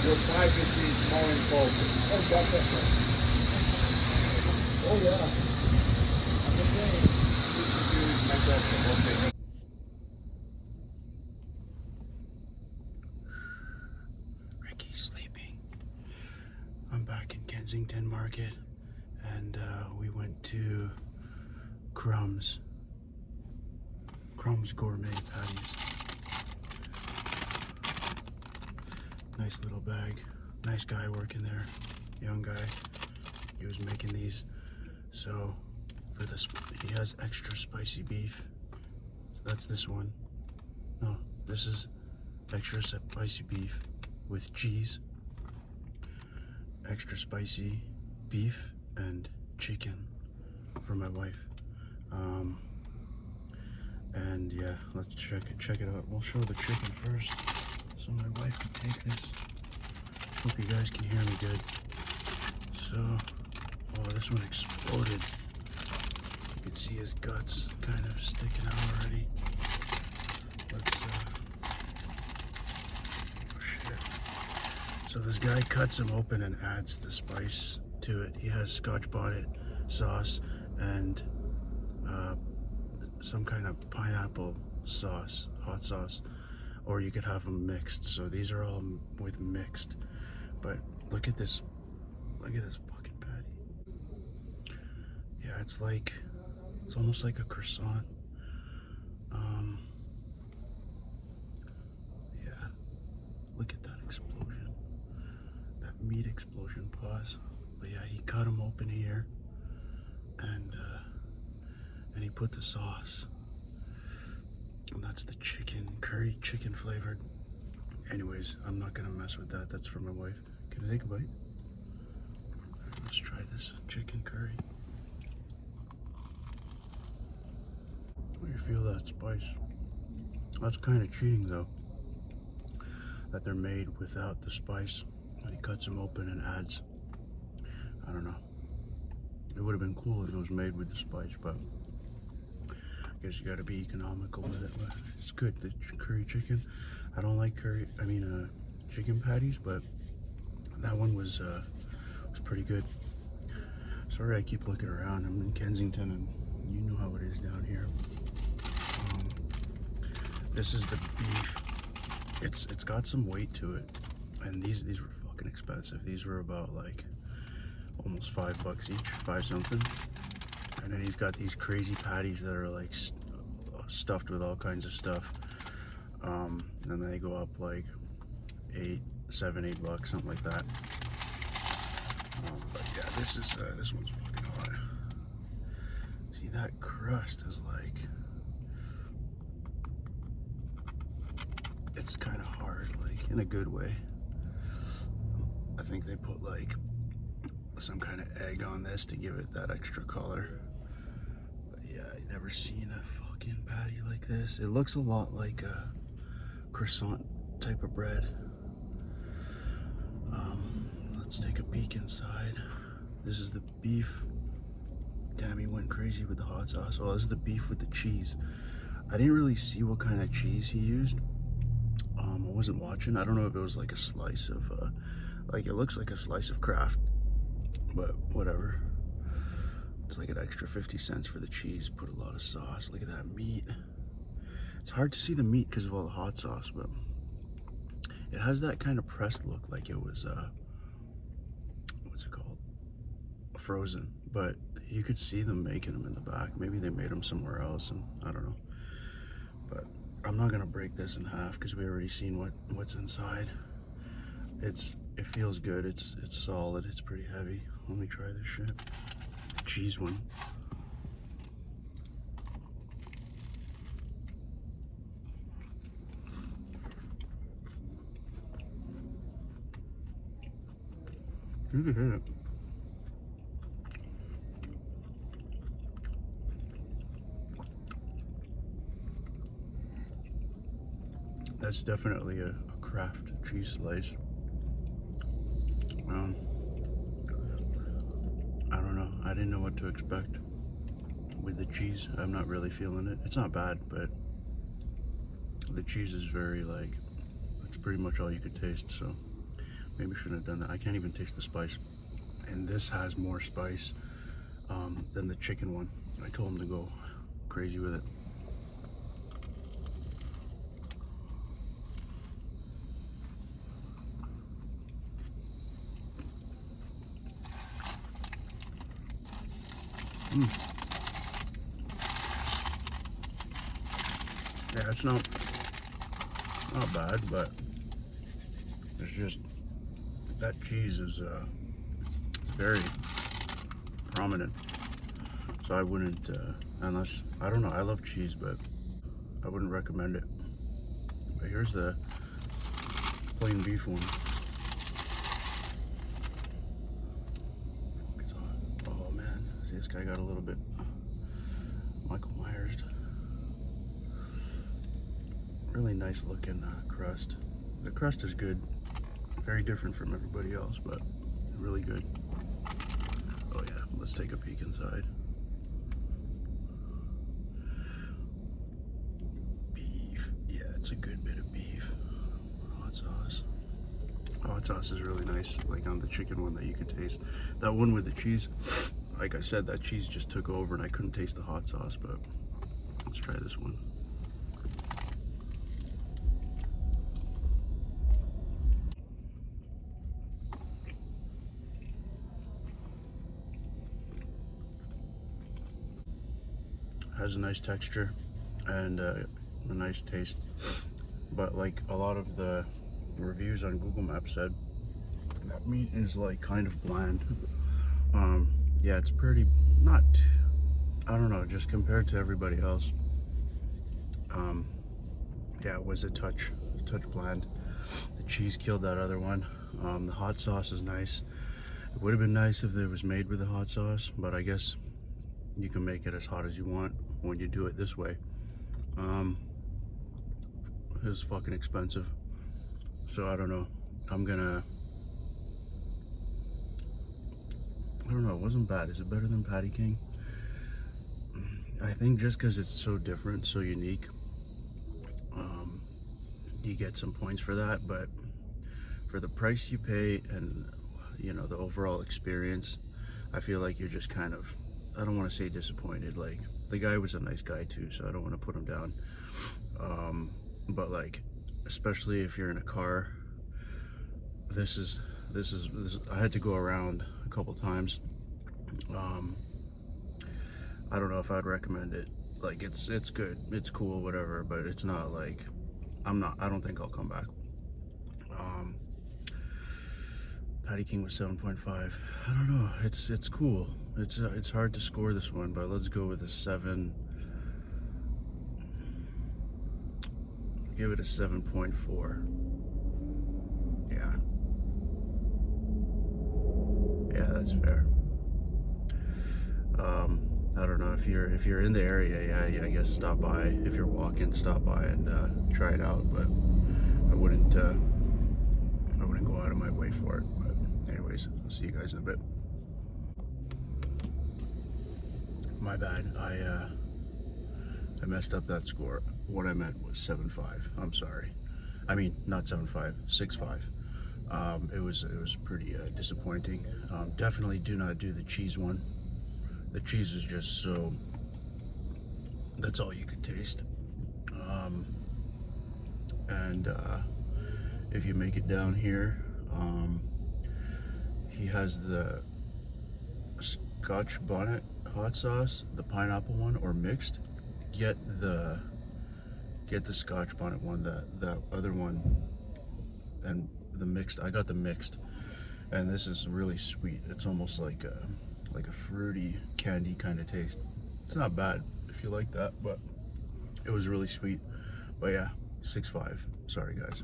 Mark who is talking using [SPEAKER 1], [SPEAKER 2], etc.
[SPEAKER 1] your privacy is more important. Oh, definitely. Oh, yeah. I'm okay. Okay.
[SPEAKER 2] Ricky's sleeping. I'm back in Kensington Market, and we went to Crumb's Gourmet Patties. Nice little bag. Nice guy working there. Young guy. He was making these. So for this, he has extra spicy beef. So that's this one. No, this is extra spicy beef with cheese. Extra spicy beef and chicken for my wife. And yeah, let's check it out. We'll show the chicken first, so my wife can take this. Hope you guys can hear me good. So, oh, this one exploded. You can see his guts kind of sticking out already. Let's oh shit. So this guy cuts them open and adds the spice to it. He has Scotch bonnet sauce and some kind of pineapple sauce, hot sauce, or you could have them mixed. So these are all with mixed. But look at this fucking patty. Yeah, it's almost like a croissant. Yeah, look at that explosion, that meat explosion. Pause. But yeah, he cut them open here, and he put the sauce, and that's the chicken, curry chicken flavored. Anyways, I'm not gonna mess with that. That's for my wife. Can I take a bite? Let's try this chicken curry. How do you feel that spice? That's kind of cheating though, that they're made without the spice, and he cuts them open and adds. I don't know. It would have been cool if it was made with the spice, but I guess you gotta be economical with it. But it's good, the curry chicken. I don't like chicken patties, but that one was pretty good. Sorry I keep looking around. I'm in Kensington, and you know how it is down here. This is the beef. It's got some weight to it, and these were fucking expensive. These were about like almost $5 each, 5 something. And then he's got these crazy patties that are like stuffed with all kinds of stuff. And they go up like $7, $8, something like that. But yeah, this one's fucking hot. See, that crust is like, it's kind of hard, like in a good way. I think they put like some kind of egg on this to give it that extra color. But yeah, I never seen a fucking patty like this. It looks a lot like a croissant type of bread. Let's take a peek inside. This is the beef. Damn, he went crazy with the hot sauce. Oh, this is the beef with the cheese. I didn't really see what kind of cheese he used. I wasn't watching. I don't know if it was like a slice of, like it looks like a slice of Kraft, but whatever. It's like an extra 50 cents for the cheese. Put a lot of sauce. Look at that meat. It's hard to see the meat because of all the hot sauce, but it has that kind of pressed look, like it was, what's it called? Frozen. But you could see them making them in the back. Maybe they made them somewhere else, and I don't know. But I'm not gonna break this in half because we already seen what's inside. It feels good. It's solid. It's pretty heavy. Let me try this shit. The cheese one. You can hit it. That's definitely a Kraft cheese slice. I don't know. I didn't know what to expect with the cheese. I'm not really feeling it. It's not bad, but the cheese is very like, that's pretty much all you could taste. So Maybe shouldn't have done that. I can't even taste the spice. And this has more spice than the chicken one. I told him to go crazy with it. Yeah, it's not bad, but it's just that cheese is very prominent. So I wouldn't, unless, I don't know, I love cheese, but I wouldn't recommend it. But here's the plain beef one. It's hot. Oh man, see, this guy got a little bit Michael Myers. Really nice looking crust. The crust is good. Very different from everybody else, but really good. Oh yeah, let's take a peek inside. Beef. Yeah, it's a good bit of beef. Hot sauce. Hot sauce is really nice, like on the chicken one that you can taste. That one with the cheese, like I said, that cheese just took over and I couldn't taste the hot sauce, but let's try this one. Has a nice texture and a nice taste, but like a lot of the reviews on Google Maps said, that meat is like kind of bland. Yeah, it's pretty, not, I don't know, just compared to everybody else. Yeah, it was a touch bland. The cheese killed that other one. The hot sauce is nice. It would have been nice if it was made with the hot sauce, but I guess you can make it as hot as you want when you do it this way. It was fucking expensive, so I don't know. I don't know, it wasn't bad. Is it better than Patty King? I think just because it's so different, so unique, you get some points for that, but for the price you pay and, you know, the overall experience, I feel like you're just kind of, I don't want to say disappointed. Like, the guy was a nice guy too, so I don't want to put him down. But like, especially if you're in a car, this is I had to go around a couple times. I don't know if I'd recommend it. Like, it's good, it's cool, whatever, but it's not like, I don't think I'll come back. Patty King was 7.5. I don't know, it's cool. It's hard to score this one, but let's go with a 7. Give it a 7.4. Yeah, that's fair. I don't know, if you're in the area, yeah, I guess stop by. If you're walking, stop by and try it out, but I wouldn't go out of my way for it. But anyways, I'll see you guys in a bit. My bad, I messed up that score. What I meant was 7.5. I'm sorry. I mean, not 7.5, 6.5. It was pretty disappointing. Definitely do not do the cheese one. The cheese is just so, that's all you could taste. And if you make it down here, he has the Scotch bonnet hot sauce, the pineapple one, or mixed. Get the Scotch bonnet one, the other one, and the mixed. I got the mixed, and this is really sweet. It's almost like a fruity candy kind of taste. It's not bad if you like that, but it was really sweet. But yeah, 6.5. Sorry guys.